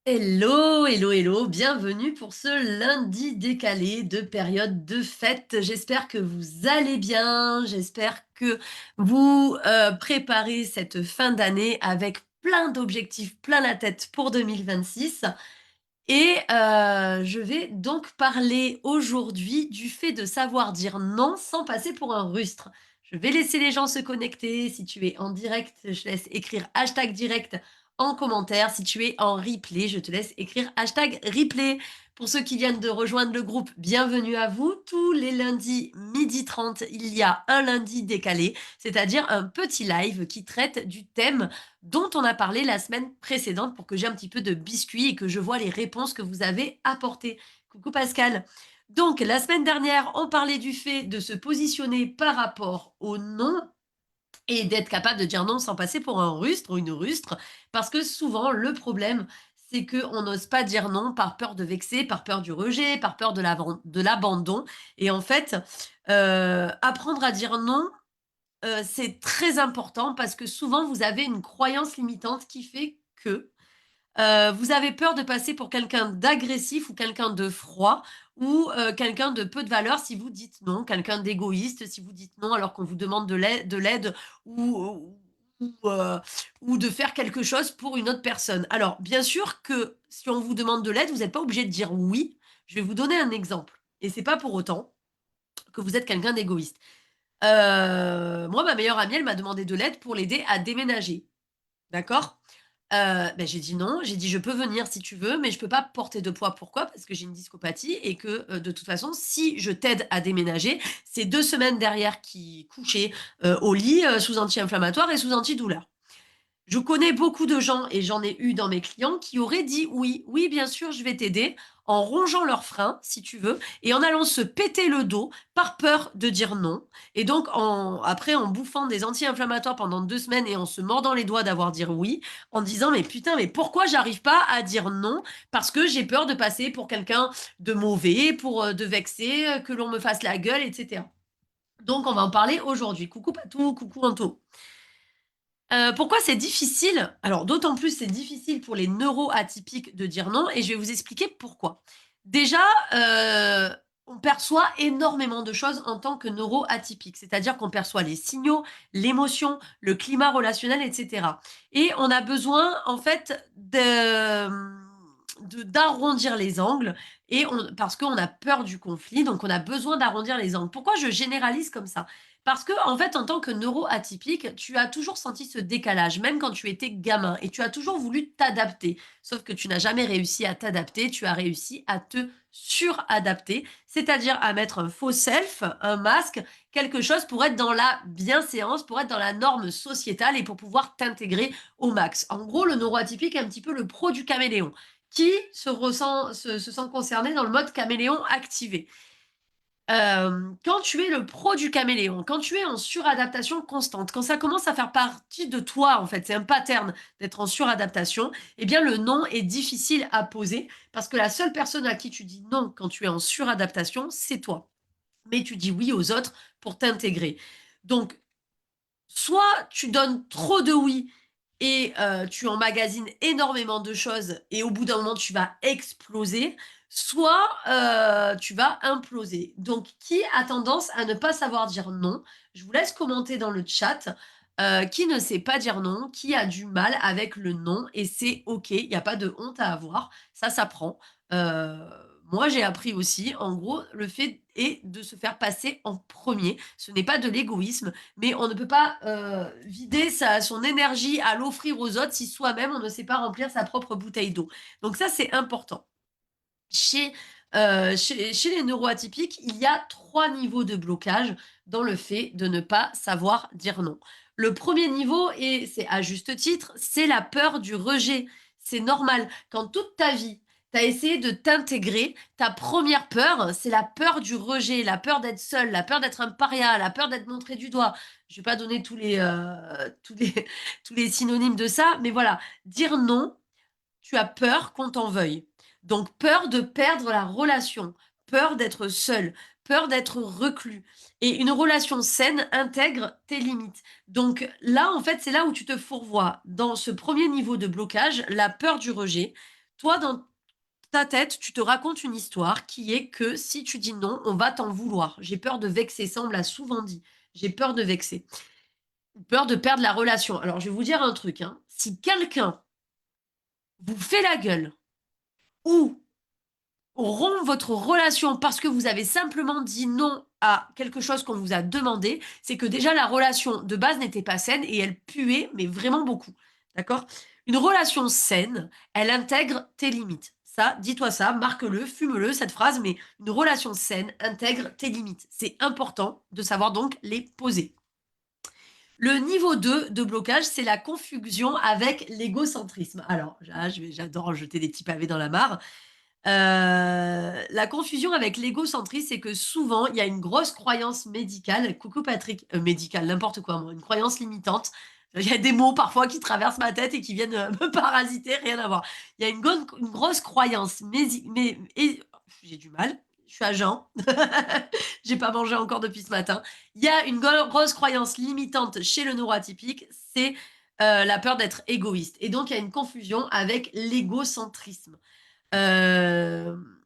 Hello, hello, hello, bienvenue pour ce lundi décalé de période de fête. J'espère que vous allez bien, j'espère que vous préparez cette fin d'année avec plein d'objectifs, plein la tête pour 2026. Et je vais donc parler aujourd'hui du fait de savoir dire non sans passer pour un rustre. Je vais laisser les gens se connecter. Si tu es en direct, je laisse écrire hashtag direct en commentaire. Si tu es en replay, je te laisse écrire hashtag replay. Pour ceux qui viennent de rejoindre le groupe, bienvenue à vous. Tous les lundis midi 30, il y a un lundi décalé, c'est-à-dire un petit live qui traite du thème dont on a parlé la semaine précédente pour que j'ai un petit peu de biscuit et que je vois les réponses que vous avez apportées. Coucou Pascal. Donc, la semaine dernière, on parlait du fait de se positionner par rapport au non et d'être capable de dire non sans passer pour un rustre ou une rustre. Parce que souvent, le problème, c'est qu'on n'ose pas dire non par peur de vexer, par peur du rejet, par peur de l'abandon. Et en fait, apprendre à dire non, c'est très important parce que souvent vous avez une croyance limitante qui fait que, vous avez peur de passer pour quelqu'un d'agressif ou quelqu'un de froid ou, quelqu'un de peu de valeur si vous dites non, quelqu'un d'égoïste si vous dites non alors qu'on vous demande de l'aide ou ou, heu, ou de faire quelque chose pour une autre personne. Alors bien sûr que si on vous demande de l'aide, vous n'êtes pas obligé de dire oui. Je vais vous donner un exemple et c'est pas pour autant que vous êtes quelqu'un d'égoïste. Moi, ma meilleure amie, elle m'a demandé de l'aide pour l'aider à déménager, d'accord? J'ai dit: «Non», j'ai dit: «Je peux venir si tu veux, mais je peux pas porter de poids». Pourquoi? Parce que j'ai une discopathie et que, de toute façon, si je t'aide à déménager, c'est 2 semaines derrière qui couchée, au lit, sous anti-inflammatoire et sous antidouleur. Je connais beaucoup de gens et j'en ai eu dans mes clients qui auraient dit oui. Oui, bien sûr, je vais t'aider en rongeant leurs freins, si tu veux, et en allant se péter le dos par peur de dire non. Et donc, après, en bouffant des anti-inflammatoires pendant 2 semaines et en se mordant les doigts d'avoir dit oui, en disant mais putain, mais pourquoi j'arrive pas à dire non? Parce que j'ai peur de passer pour quelqu'un de mauvais, de vexer, que l'on me fasse la gueule, etc. Donc, on va en parler aujourd'hui. Coucou Patou, coucou Anto. Pourquoi c'est difficile? Alors d'autant plus c'est difficile pour les neuroatypiques de dire non et je vais vous expliquer pourquoi. Déjà, on perçoit énormément de choses en tant que neuroatypique, c'est-à-dire qu'on perçoit les signaux, l'émotion, le climat relationnel et cetera et on a besoin en fait d'arrondir les angles parce qu'on a peur du conflit, donc on a besoin d'arrondir les angles. Pourquoi je généralise comme ça? Parce que en fait, en tant que neuroatypique, tu as toujours senti ce décalage, même quand tu étais gamin et tu as toujours voulu t'adapter. Sauf que tu n'as jamais réussi à t'adapter, tu as réussi à te suradapter, c'est-à-dire à mettre un faux self, un masque, quelque chose pour être dans la bienséance, pour être dans la norme sociétale et pour pouvoir t'intégrer au max. En gros, le neuroatypique est un petit peu le pro du caméléon qui se sent concerné dans le mode caméléon activé. Quand tu es le pro du caméléon, quand tu es en suradaptation constante, quand ça commence à faire partie de toi, en fait, c'est un pattern d'être en suradaptation, eh bien, le non est difficile à poser parce que la seule personne à qui tu dis non quand tu es en suradaptation, c'est toi. Mais tu dis oui aux autres pour t'intégrer. Donc, soit tu donnes trop de oui et tu emmagasines énormément de choses et au bout d'un moment tu vas exploser, soit, tu vas imploser. Donc qui a tendance à ne pas savoir dire non? Je vous laisse commenter dans le chat, qui ne sait pas dire non, qui a du mal avec le non et c'est OK, il y a pas de honte à avoir, ça s'apprend. Heu, Moi j'ai appris aussi, en gros, le fait est de se faire passer en premier. Ce n'est pas de l'égoïsme, mais on ne peut pas, vider son énergie à l'offrir aux autres si soi-même on ne sait pas remplir sa propre bouteille d'eau. Donc ça, c'est important. Chez, chez les neuroatypiques, il y a 3 niveaux de blocage dans le fait de ne pas savoir dire non. Le premier niveau et c'est à juste titre, c'est la peur du rejet. C'est normal. Quand toute ta vie, tu as essayé de t'intégrer, ta première peur, c'est la peur du rejet, la peur d'être seul, la peur d'être un paria, la peur d'être montré du doigt. Je vais pas donner tous les tous les synonymes de ça, mais voilà, dire non, tu as peur qu'on t'en veuille. Donc peur de perdre la relation, peur d'être seul, peur d'être reclus et une relation saine intègre tes limites. Donc là, en fait, c'est là où tu te fourvoies. Dans ce premier niveau de blocage, la peur du rejet, toi, dans ta tête, tu te racontes une histoire qui est que si tu dis non, on va t'en vouloir. J'ai peur de vexer, ça on me l'a souvent dit. J'ai peur de vexer, ou peur de perdre la relation. Alors je vais vous dire un truc, hein, si quelqu'un vous fait la gueule ou rompt votre relation parce que vous avez simplement dit non à quelque chose qu'on vous a demandé, c'est que déjà la relation de base n'était pas saine et elle puait, mais vraiment beaucoup. D'accord? Une relation saine, elle intègre tes limites. Ça, dis-toi ça, marque-le, fume-le, cette phrase, mais une relation saine intègre tes limites. C'est important de savoir donc les poser. Le niveau 2 de blocage, c'est la confusion avec l'égocentrisme. Alors, là, j'adore jeter des petits pavés dans la mare. La confusion avec l'égocentrisme, c'est que souvent, il y a une grosse croyance médicale, coucou Patrick, médicale, n'importe quoi moi, une croyance limitante. Il y a des mots parfois qui traversent ma tête et qui viennent, me parasiter, rien à voir. Il y a une grosse croyance mési mé et j'ai du mal, je suis à jeun. J'ai pas mangé encore depuis ce matin. Il y a une grosse croyance limitante chez le neuroatypique, c'est, la peur d'être égoïste et donc il y a une confusion avec l'égocentrisme. Hem,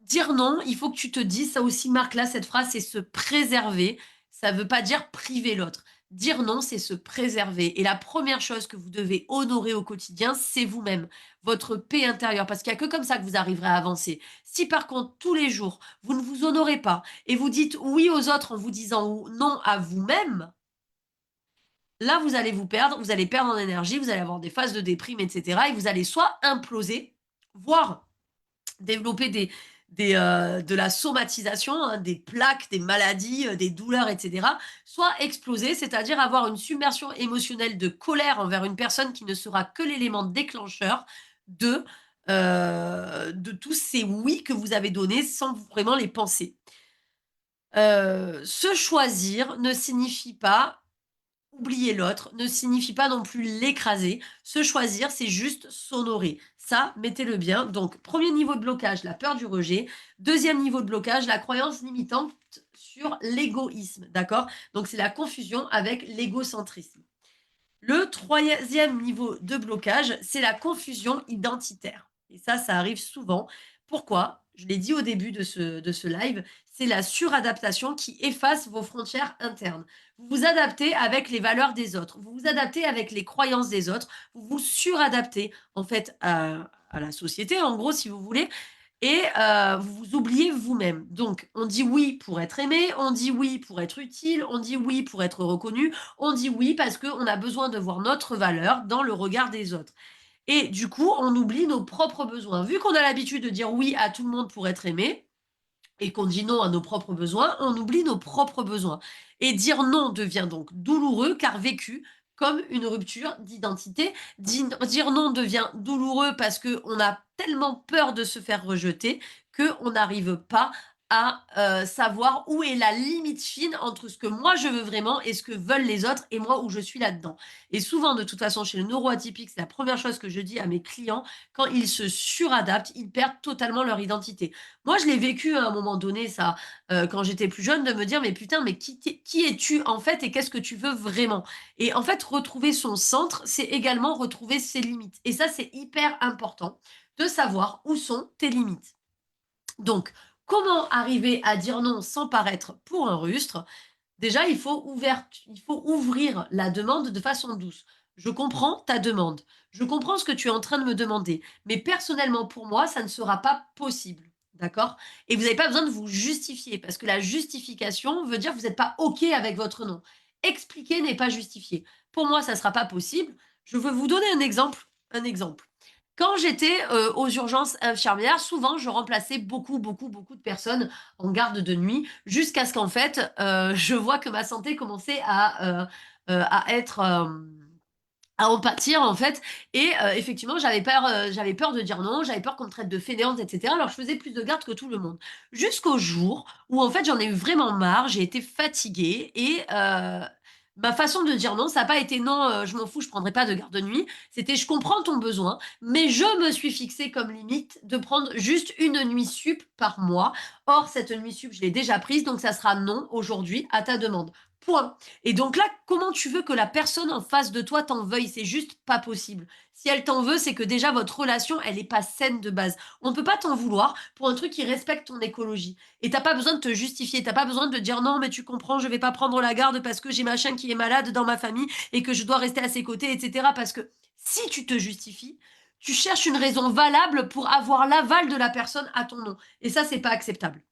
Dire non, il faut que tu te dises, ça aussi marque là cette phrase, c'est se préserver. Ça veut pas dire priver l'autre. Dire non, c'est se préserver et la première chose que vous devez honorer au quotidien, c'est vous-même, votre paix intérieure, parce qu'il y a que comme ça que vous arriverez à avancer. Si par contre, tous les jours, vous ne vous honorez pas et vous dites oui aux autres en vous disant non à vous-même, là, vous allez vous perdre, vous allez perdre en énergie, vous allez avoir des phases de déprime et cetera et vous allez soit imploser, voire développer de la somatisation, hein, des plaques, des maladies, des douleurs et cetera, soit exploser, c'est-à-dire avoir une submersion émotionnelle de colère envers une personne qui ne sera que l'élément déclencheur de, de tous ces «oui» que vous avez donnés sans vraiment les penser. Se choisir ne signifie pas oublier l'autre, ne signifie pas non plus l'écraser. Se choisir, c'est juste s'honorer. Ça, mettez-le bien. Donc, premier niveau de blocage, la peur du rejet. Deuxième niveau de blocage, la croyance limitante sur l'égoïsme. D'accord? Donc, c'est la confusion avec l'égocentrisme. Le troisième niveau de blocage, c'est la confusion identitaire. Et ça arrive souvent. Pourquoi? Je l'ai dit au début de ce live, c'est la suradaptation qui efface vos frontières internes. Vous vous adaptez avec les valeurs des autres, vous vous adaptez avec les croyances des autres, vous vous suradaptez en fait à la société, en gros, si vous voulez, et vous vous oubliez vous-même. Donc, on dit oui pour être aimé, on dit oui pour être utile, on dit oui pour être reconnu, on dit oui parce qu'on a besoin de voir notre valeur dans le regard des autres. Et du coup, on oublie nos propres besoins. Vu qu'on a l'habitude de dire oui à tout le monde pour être aimé et qu'on dit non à nos propres besoins, on oublie nos propres besoins. Et dire non devient donc douloureux car vécu comme une rupture d'identité. Dire non devient douloureux parce qu'on a tellement peur de se faire rejeter qu'on n'arrive pas à savoir où est la limite fine entre ce que moi je veux vraiment et ce que veulent les autres et moi où je suis là-dedans. Et souvent, de toute façon, chez le neuroatypique, c'est la première chose que je dis à mes clients, quand ils se suradaptent, ils perdent totalement leur identité. Moi, je l'ai vécu à un moment donné ça, quand j'étais plus jeune, de me dire: «Mais putain, mais qui es-tu en fait et qu'est-ce que tu veux vraiment?» Et en fait, retrouver son centre, c'est également retrouver ses limites et ça, c'est hyper important de savoir où sont tes limites. Donc, comment arriver à dire non sans paraître pour un rustre? Déjà, il faut ouvrir la demande de façon douce. Je comprends ta demande. Je comprends ce que tu es en train de me demander. Mais personnellement, pour moi, ça ne sera pas possible. D'accord? Et vous n'avez pas besoin de vous justifier parce que la justification veut dire que vous n'êtes pas OK avec votre non. Expliquer n'est pas justifier. Pour moi, ça ne sera pas possible. Je veux vous donner un exemple. Un exemple. Quand j'étais aux urgences infirmières, souvent, je remplaçais beaucoup, beaucoup, beaucoup de personnes en garde de nuit jusqu'à ce qu'en fait, je vois que ma santé commençait à être, à en pâtir en fait et effectivement j'avais peur de dire non, j'avais peur qu'on me traite de fainéante et cetera. Alors je faisais plus de garde que tout le monde. Jusqu'au jour où en fait j'en ai eu vraiment marre, j'ai été fatiguée et ma façon de dire non, ça a pas été: «Non, je m'en fous, je prendrai pas de garde de nuit». C'était: «Je comprends ton besoin, mais je me suis fixée comme limite de prendre juste une nuit sup par mois. Or cette nuit sup, je l'ai déjà prise, donc ça sera non aujourd'hui à ta demande». Point. Et donc là, comment tu veux que la personne en face de toi t'en veuille? C'est juste pas possible. Si elle t'en veut, c'est que déjà votre relation, elle est pas saine de base. On ne peut pas t'en vouloir pour un truc qui respecte ton écologie. Et t'as pas besoin de te justifier, t'as pas besoin de dire: «Non, mais tu comprends, je vais pas prendre la garde parce que j'ai machin qui est malade dans ma famille et que je dois rester à ses côtés» et cetera. Parce que si tu te justifies, tu cherches une raison valable pour avoir l'aval de la personne à ton nom et ça, c'est pas acceptable.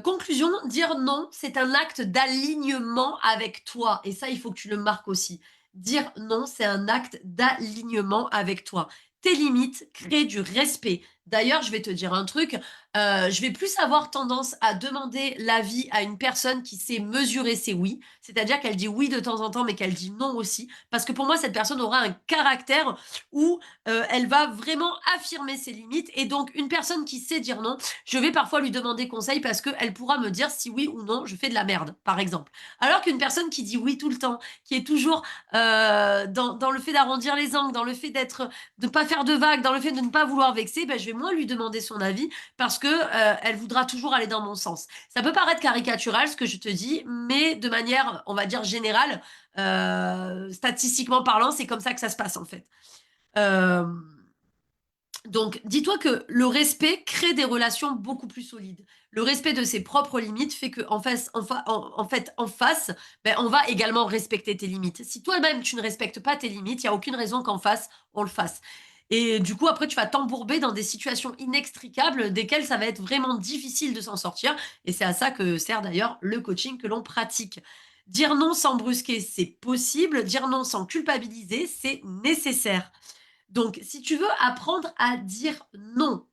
Conclusion, dire non, c'est un acte d'alignement avec toi et ça, il faut que tu le marques aussi. Dire non, c'est un acte d'alignement avec toi. Tes limites créent du respect. D'ailleurs, je vais te dire un truc, je vais plus avoir tendance à demander l'avis à une personne qui sait mesurer ses oui, c'est-à-dire qu'elle dit oui de temps en temps, mais qu'elle dit non aussi, parce que pour moi, cette personne aura un caractère où, elle va vraiment affirmer ses limites et donc une personne qui sait dire non, je vais parfois lui demander conseil parce qu'elle pourra me dire si oui ou non je fais de la merde, par exemple. Alors qu'une personne qui dit oui tout le temps, qui est toujours dans le fait d'arrondir les angles, dans le fait de ne pas faire de vagues, dans le fait de ne pas vouloir vexer, ben, je vais moins lui demander son avis parce que elle voudra toujours aller dans mon sens. Ça peut paraître caricatural ce que je te dis, mais de manière, on va dire générale, statistiquement parlant, c'est comme ça que ça se passe en fait. Euh, donc, dis-toi que le respect crée des relations beaucoup plus solides. Le respect de ses propres limites fait qu'en face, en fait, en face, ben, on va également respecter tes limites. Si toi-même, tu ne respectes pas tes limites, il n'y a aucune raison qu'en face, on le fasse. Et du coup, après, tu vas t'embourber dans des situations inextricables desquelles ça va être vraiment difficile de s'en sortir. Et c'est à ça que sert d'ailleurs le coaching que l'on pratique. Dire non sans brusquer, c'est possible. Dire non sans culpabiliser, c'est nécessaire. Donc, si tu veux apprendre à dire non,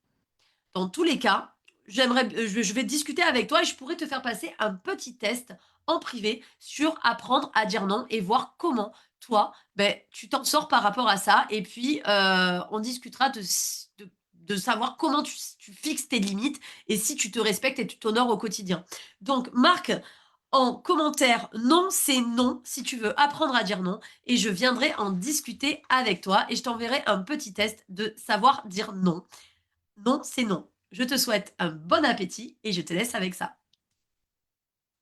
dans tous les cas, je vais discuter avec toi et je pourrais te faire passer un petit test en privé sur apprendre à dire non et voir comment toi, ben, tu t'en sors par rapport à ça. Et puis, on discutera de savoir comment tu fixes tes limites et si tu te respectes et tu t'honores au quotidien. Donc, Marc, en commentaire, non, c'est non, si tu veux apprendre à dire non, et je viendrai en discuter avec toi et je t'enverrai un petit test de savoir dire non. Non, c'est non. Je te souhaite un bon appétit et je te laisse avec ça.